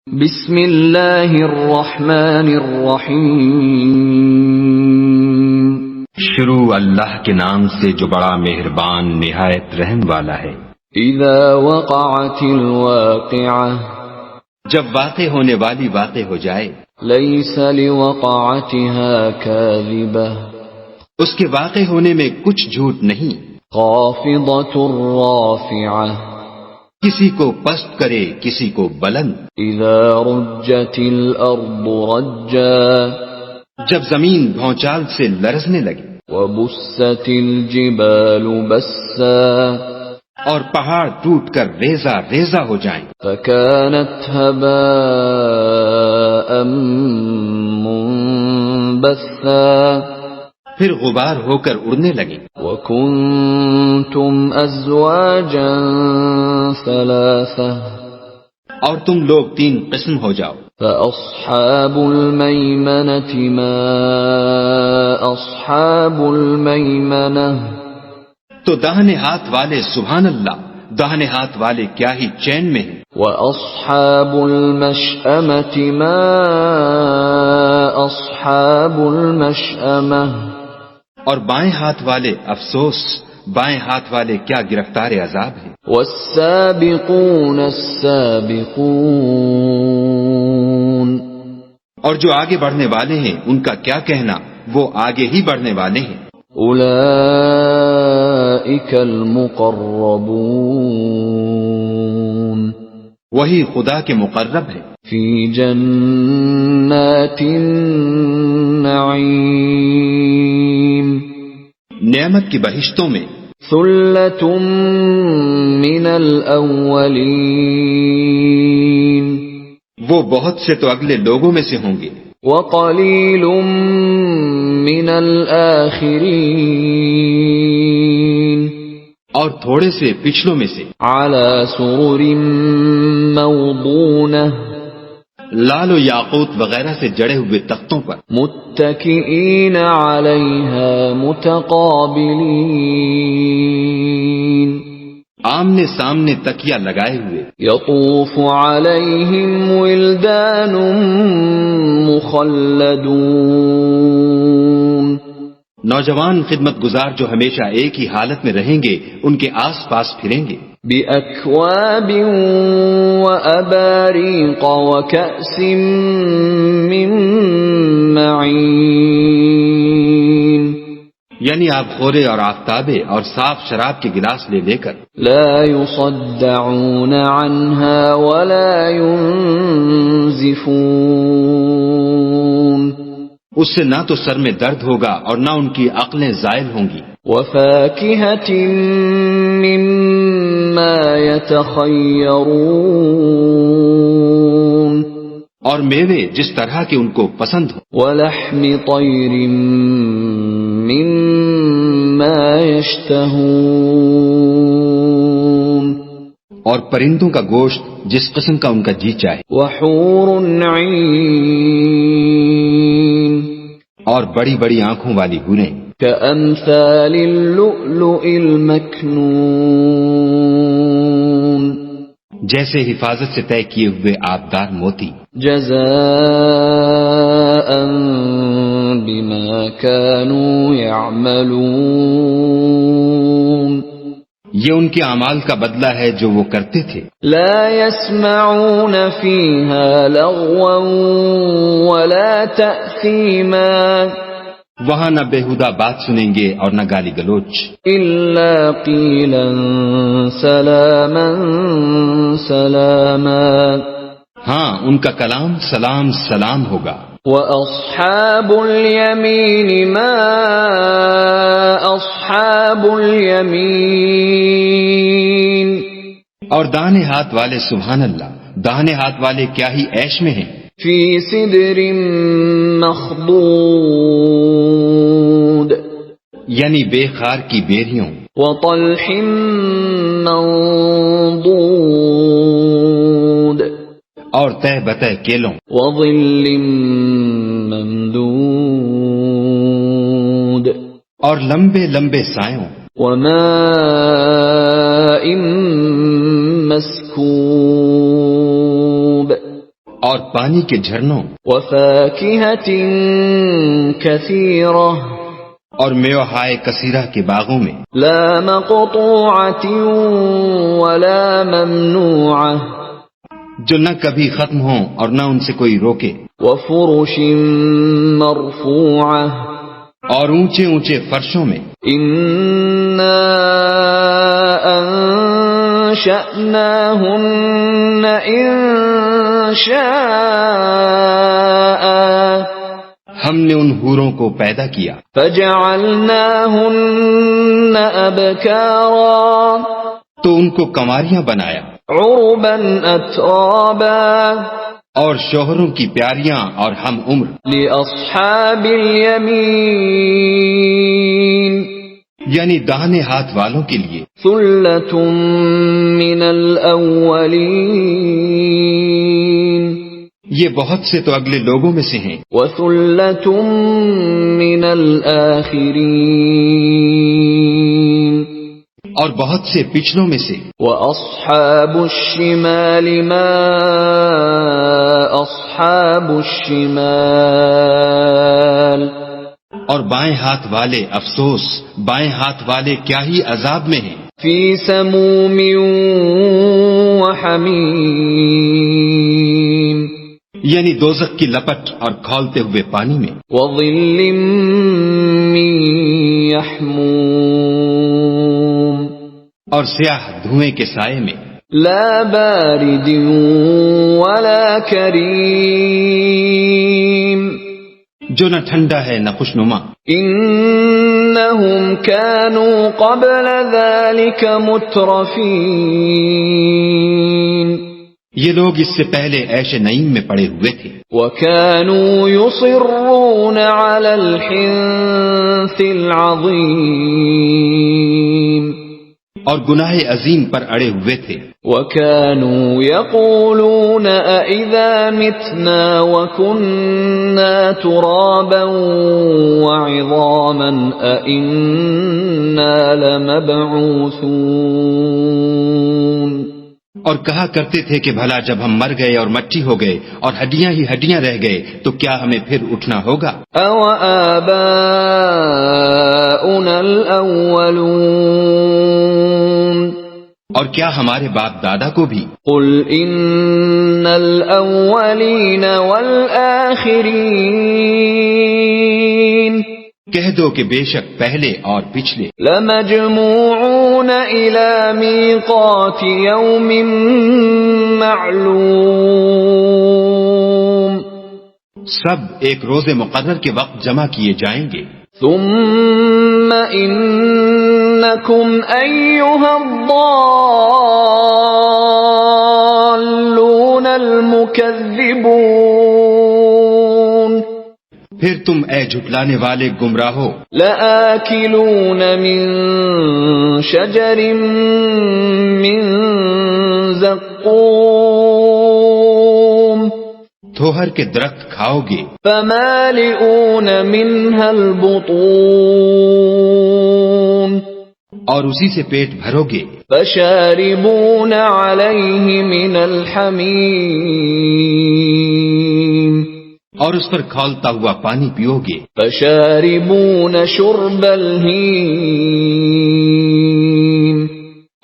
بسم اللہ الرحمن الرحیم، شروع اللہ کے نام سے جو بڑا مہربان نہایت رحم والا ہے۔ اذا وقعت الواقعہ، جب واقع ہونے والی واقع ہو جائے، لیس لوقعتها کاذبہ، اس کے واقع ہونے میں کچھ جھوٹ نہیں، خافضۃ رافعہ، کسی کو پست کرے کسی کو بلند۔ اذا رجت الارض رجا، جب زمین بھونچال سے لرزنے لگے، وبست الجبال بسا، اور پہاڑ ٹوٹ کر ریزہ ریزہ ہو جائیں، فكانت هباء منبثا، پھر غبار ہو کر اڑنے لگیں۔ وكنتم ازواجا ثلاثة، اور تم لوگ تین قسم ہو جاؤ، فاصحاب الميمنة ما اصحاب الميمنة، تو داہنے ہاتھ والے سبحان اللہ، داہنے ہاتھ والے کیا ہی چین میں ہیں، واصحاب المشأمة ما اصحاب المشأمة، اور بائیں ہاتھ والے افسوس، بائیں ہاتھ والے کیا گرفتار عذاب ہیں۔ والسابقون السابقون، اور جو آگے بڑھنے والے ہیں ان کا کیا کہنا، وہ آگے ہی بڑھنے والے ہیں۔ اولئک المقربون، وہی خدا کے مقرب ہیں، فی جنات النعیم، نعمت کی بہشتوں میں۔ ثلۃ من الاولین، وہ بہت سے تو اگلے لوگوں میں سے ہوں گے، وقلیل من الآخرین، اور تھوڑے سے پچھلوں میں سے۔ علی سرر موضونہ، لال و یاقوت وغیرہ سے جڑے ہوئے تختوں پر، متکئین علیہا متقابلین، آمنے سامنے تکیہ لگائے ہوئے۔ یطوف علیہم ولدان مخلدون، نوجوان خدمت گزار جو ہمیشہ ایک ہی حالت میں رہیں گے ان کے آس پاس پھریں گے، بأکواب وأباریق وکأس من معین، یعنی آپ خورے اور آفتابے اور صاف شراب کے گلاس لے لے کر، لا يصدعون عنها ولا ينزفون، اس سے نہ تو سر میں درد ہوگا اور نہ ان کی عقلیں زائل ہوں گی۔ وفاکہۃ مما یتخیرون، اور میوے جس طرح کے ان کو پسند ہو، ولحم طیر مما یشتہون، اور پرندوں کا گوشت جس قسم کا ان کا جی چاہے، وحور عین، اور بڑی بڑی آنکھوں والی حوریں، کأمثال اللؤلؤ المکنون، جیسے حفاظت سے طے کیے ہوئے آبدار موتی، جزاء بما كانوا يعملون، یہ ان کے اعمال کا بدلہ ہے جو وہ کرتے تھے۔ لا يسمعون فيها لغوا ولا تأثیما، وہاں نہ بےہودہ بات سنیں گے اور نہ گالی گلوچ، الا قیلا سلاما سلاما، ہاں ان کا کلام سلام سلام ہوگا۔ وَأَصْحَابُ الْيَمِينِ مَا أَصْحَابُ الْيَمِينِ، اور داہنے ہاتھ والے سبحان اللہ، داہنے ہاتھ والے کیا ہی عیش میں ہیں، فِي سِدْرٍ مَّخْضُودٍ، یعنی بے خار کی بیریوں، وَطَلْحٍ مَّنضُودٍ، اور تہ بتہ کیلوں، وَظِلٍّ مَّمْدُودٍ، اور لمبے لمبے سایوں، وَمَاءٍ مَّسْكُوبٍ، اور پانی کے جھرنوں وفاكهة كثيرة اور میوہائے کثیرہ کے باغوں میں لا مقطوعة ولا ممنوعة جو نہ کبھی ختم ہوں اور نہ ان سے کوئی روکے، وفرش مرفوعة اور اونچے اونچے فرشوں میں إنا أنشأناهن إنشاء ہم نے ان حوروں کو پیدا کیا فجعلناهن أبكارا تو ان کو کنواریاں بنایا، عربا أترابا اور شوہروں کی پیاریاں اور ہم عمر، لأصحاب اليمين یعنی داہنے ہاتھ والوں کے لیے ثلة من الأولين یہ بہت سے تو اگلے لوگوں میں سے ہیں، وثلة من الآخرين اور بہت سے پچھلوں میں سے۔ وأصحاب الشمال ما أصحاب الشمال اور بائیں ہاتھ والے افسوس، بائیں ہاتھ والے کیا ہی عذاب میں ہیں، في سموم وحميم یعنی دوزخ کی لپٹ اور کھولتے ہوئے پانی میں، وظل من يحموم اور سیاہ دھوئیں کے سائے میں، لا بارد ولا كريم جو نہ ٹھنڈا ہے نہ خوشنما۔ إنهم كانوا قبل ذلك مترفين یہ لوگ اس سے پہلے عیش نعیم میں پڑے ہوئے تھے، وكانوا يصرون على الحنث العظيم اور گناہ عظیم پر اڑے ہوئے تھے، وكانوا يقولون أئذا متنا وكنا ترابا وعظاما أئنا لمبعوثون اور کہا کرتے تھے کہ بھلا جب ہم مر گئے اور مٹی ہو گئے اور ہڈیاں ہی ہڈیاں رہ گئے تو کیا ہمیں پھر اٹھنا ہوگا؟ أَوَآبَاؤُنَا الْأَوَّلُونَ اور کیا ہمارے باپ دادا کو بھی؟ قُلْ إِنَّ الْأَوَّلِينَ وَالْآخِرِينَ کہہ دو کہ بے شک پہلے اور پچھلے لَمَجْمُوعُونَ إِلَى مِيقَاتِ يَوْمٍ مَّعْلُومٍ سب ایک روز مقرر کے وقت جمع کیے جائیں گے۔ ثُمَّ إِنَّكُمْ أَيُّهَا الضَّالُّونَ الْمُكَذِّبُونَ پھر تم اے جھٹلانے والے گمراہو لَآكِلُونَ مِن شَجَرٍ مِّن زَقُّومٍ تھوہر کے درخت کھاؤ گے، فَمَالِئُونَ مِنْهَا الْبُطُونَ اور اسی سے پیٹ بھرو گے، فَشَارِبُونَ عَلَيْهِ مِنَ الْحَمِيمِ اور اس پر کھولتا ہوا پانی پیو گے، فَشَارِبُونَ شُرْبَ الْهِيمِ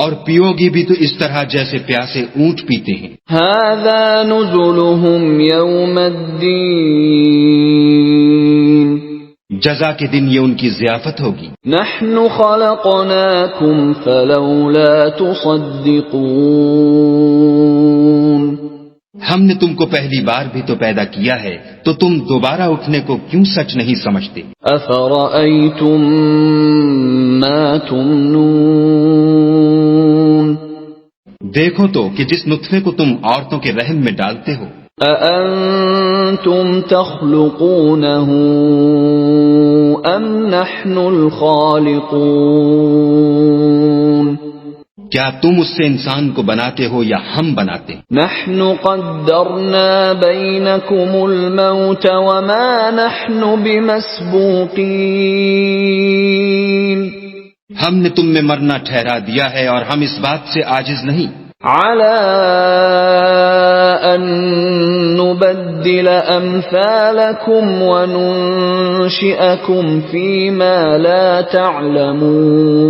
اور پیو گے بھی تو اس طرح جیسے پیاسے اونٹ پیتے ہیں۔ هَذَا نُزُلُهُمْ يَوْمَ الدِّينِ جزا کے دن یہ ان کی ضیافت ہوگی۔ نَحْنُ خَلَقْنَاكُمْ فَلَوْلَا تُصَدِّقُونَ ہم نے تم کو پہلی بار بھی تو پیدا کیا ہے تو تم دوبارہ اٹھنے کو کیوں سچ نہیں سمجھتے؟ أَفَرَأَيْتُمْ مَا تُمْنُونَ دیکھو تو کہ جس نطفے کو تم عورتوں کے رحم میں ڈالتے ہو، أَأَنْتُمْ تَخْلُقُونَهُ أَمْ نَحْنُ الْخَالِقُونَ کیا تم اس سے انسان کو بناتے ہو یا ہم بناتے ہیں؟ نَحْنُ قَدَّرْنَا بَيْنَكُمُ الْمَوْتَ وَمَا نَحْنُ بِمَسْبُوقِينَ ہم نے تم میں مرنا ٹھہرا دیا ہے اور ہم اس بات سے عاجز نہیں۔ على أن نبدل أمثالكم وننشئكم فيما لا تعلمون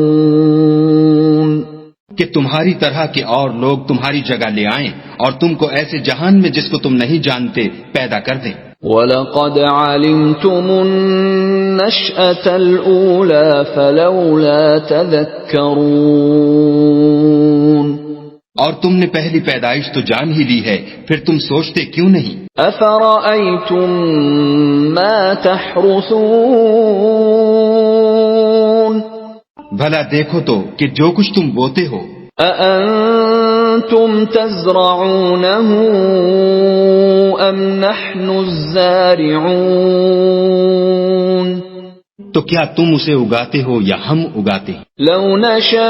کہ تمہاری طرح کے اور لوگ تمہاری جگہ لے آئیں اور تم کو ایسے جہان میں جس کو تم نہیں جانتے پیدا کر دیں. وَلَقَدْ عَلِمْتُمُ النَّشْأَةَ الْأُولَى فَلَوْلَا تَذَكَّرُونَ اور تم نے پہلی پیدائش تو جان ہی لی ہے، پھر تم سوچتے کیوں نہیں؟ أَفَرَأَيْتُم مَّا تَحْرُثُونَ بھلا دیکھو تو کہ جو کچھ تم بوتے ہو، أَأَنتُمْ تَزْرَعُونَهُ أَمْ نَحْنُ الزَّارِعُونَ تو کیا تم اسے اگاتے ہو یا ہم اگاتے ہیں؟ لَوْ نَشَاءُ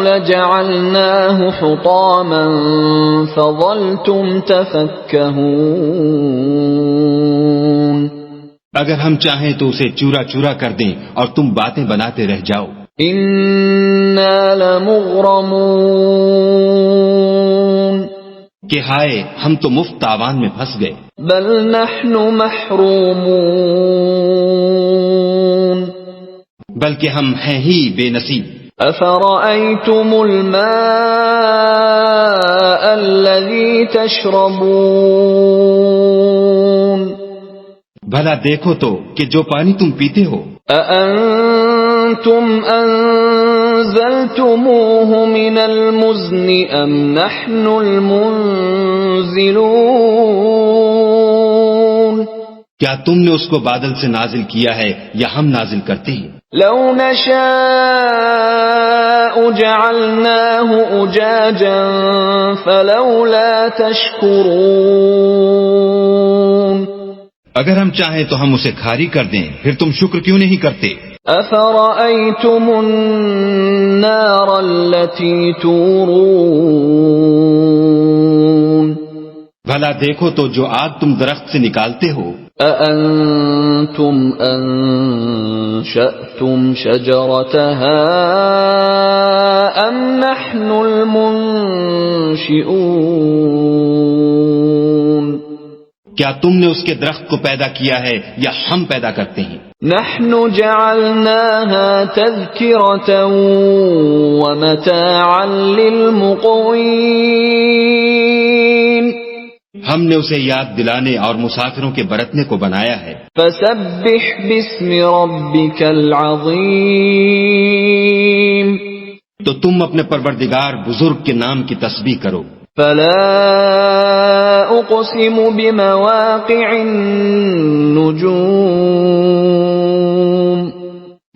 لَجَعَلْنَاهُ حُطَامًا فَظَلْتُمْ تَفَكَّهُونَ اگر ہم چاہیں تو اسے چورا چورا کر دیں اور تم باتیں بناتے رہ جاؤ. إِنَّا لَمُغْرَمُونَ کہ ہائے ہم تو مفت تاوان میں پھنس گئے. بل نحن محرومون بلکہ ہم ہیں ہی بے نصیب. أفرأيتم الماء الذي تشربون بھلا دیکھو تو کہ جو پانی تم پیتے ہو، أأنتم أنزلتموه من المزن أم نحن المنزلون کیا تم نے اس کو بادل سے نازل کیا ہے یا ہم نازل کرتے ہیں؟ لو نشاء جعلناه أجاجا فلولا تشكرون اگر ہم چاہیں تو ہم اسے کھاری کر دیں، پھر تم شکر کیوں نہیں کرتے؟ أفرأيتم النار التي تورون بھلا دیکھو تو جو آگ تم درخت سے نکالتے ہو، أأنتم أنشأتم شجرتها أم نحن المنشئون کیا تم نے اس کے درخت کو پیدا کیا ہے یا ہم پیدا کرتے ہیں؟ نحن جعلناها تذكرة ومتاعا للمقوين ہم نے اسے یاد دلانے اور مسافروں کے برتنے کو بنایا ہے. فسبح باسم ربك العظيم تو تم اپنے پروردگار بزرگ کے نام کی تسبیح کرو. فلا اقسم بمواقع النجوم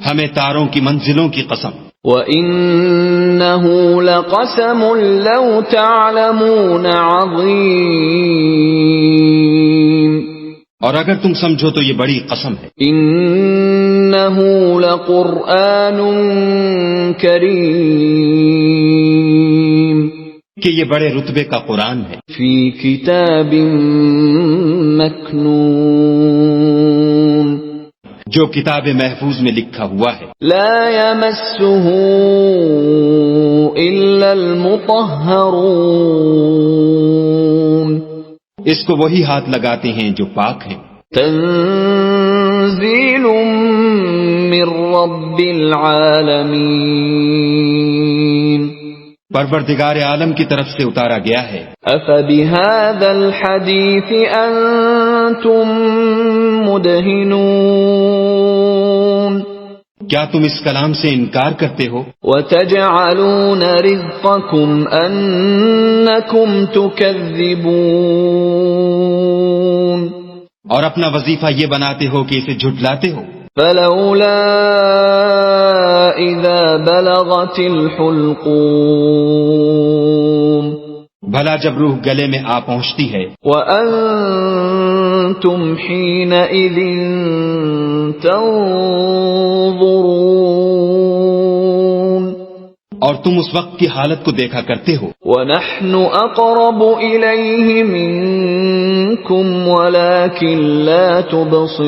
ہمیں تاروں کی منزلوں کی قسم. وَإِنَّهُ لَقَسَمٌ لَوْ تَعْلَمُونَ عَظِيمٌ اور اگر تم سمجھو تو یہ بڑی قسم ہے. إِنَّهُ لَقُرْآنٌ كَرِيمٌ کہ یہ بڑے رتبے کا قرآن ہے. فِي كِتَابٍ مَكْنُونٍ جو کتاب محفوظ میں لکھا ہوا ہے. لا يمسه إلا المطهرون اس کو وہی ہاتھ لگاتے ہیں جو پاک ہیں. تنزيل من رب العالمين پروردگار عالم کی طرف سے اتارا گیا ہے. أفبهذا الحديث أنتم مدهنون کیا تم اس کلام سے انکار کرتے ہو؟ وتجعلون رزقكم أنكم تكذبون اور اپنا وظیفہ یہ بناتے ہو کہ اسے جھٹلاتے ہو. فلولا إذا بلغت الحلقوم بھلا جب روح گلے میں آ پہنچتی ہے. وأنتم حينئذ تنظرون اور تم اس وقت کی حالت کو دیکھا کرتے ہو. ونحن أقرب إليه منكم ولكن لا تبصرون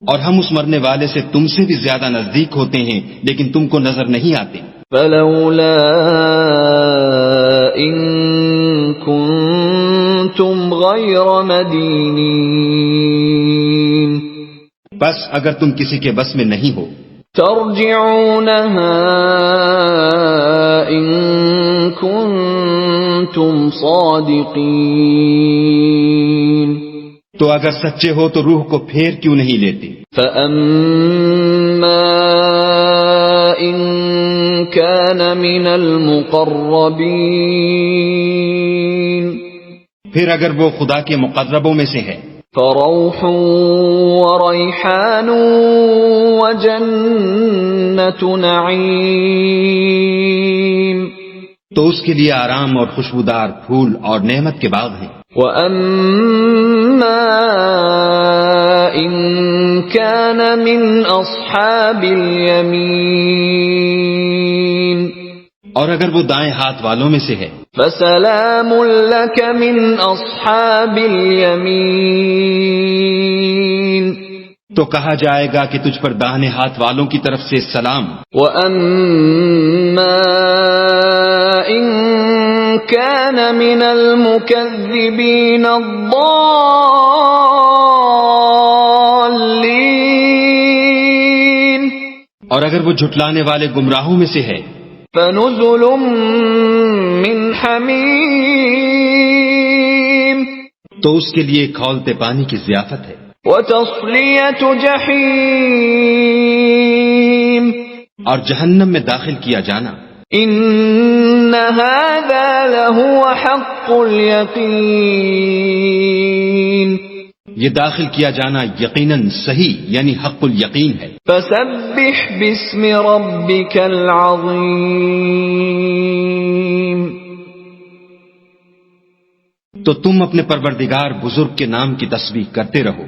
اور ہم اس مرنے والے سے تم سے بھی زیادہ نزدیک ہوتے ہیں لیکن تم کو نظر نہیں آتے. فلولا ان کنتم غیر مدینین بس اگر تم کسی کے بس میں نہیں ہو ترجعونها ان کنتم صادقین تو اگر سچے ہو تو روح کو پھیر کیوں نہیں لیتے. فَأَمَّا إِن كَانَ مِنَ الْمُقَرَّبِينَ پھر اگر وہ خدا کے مقربوں میں سے ہے فَرَوْحٌ وَرَيْحَانٌ وَجَنَّةُ نَعِيمٍ تو اس کے لیے آرام اور خوشبودار پھول اور نعمت کے باغ ہیں. وَأَمَّا إِن كَانَ مِنْ أَصْحَابِ الْيَمِينِ اور اگر وہ دائیں ہاتھ والوں میں سے ہے فَسَلَامٌ لَكَ مِنْ أَصْحَابِ الْيَمِينِ تو کہا جائے گا کہ تجھ پر داہنے ہاتھ والوں کی طرف سے سلام. وَأَمَّا إِن كَانَ مِنَ الْمُكَذِّبِينَ الضَّالِّينَ اور اگر وہ جھٹلانے والے گمراہوں میں سے ہے فَنُزُلٌ مِّنْ حَمِيمٍ تو اس کے لیے کھولتے پانی کی ضیافت ہے. وَتَصْلِيَةُ جَحِيمٍ اور جہنم میں داخل کیا جانا. إِنَّ هَذَا لَهُوَ حَقُّ الْيَقِينِ یہ داخل کیا جانا یقیناً صحیح یعنی حق الیقین ہے. فَسَبِّحْ بِاسْمِ رَبِّكَ الْعَظِيمِ تو تم اپنے پروردگار بزرگ کے نام کی تسبیح کرتے رہو.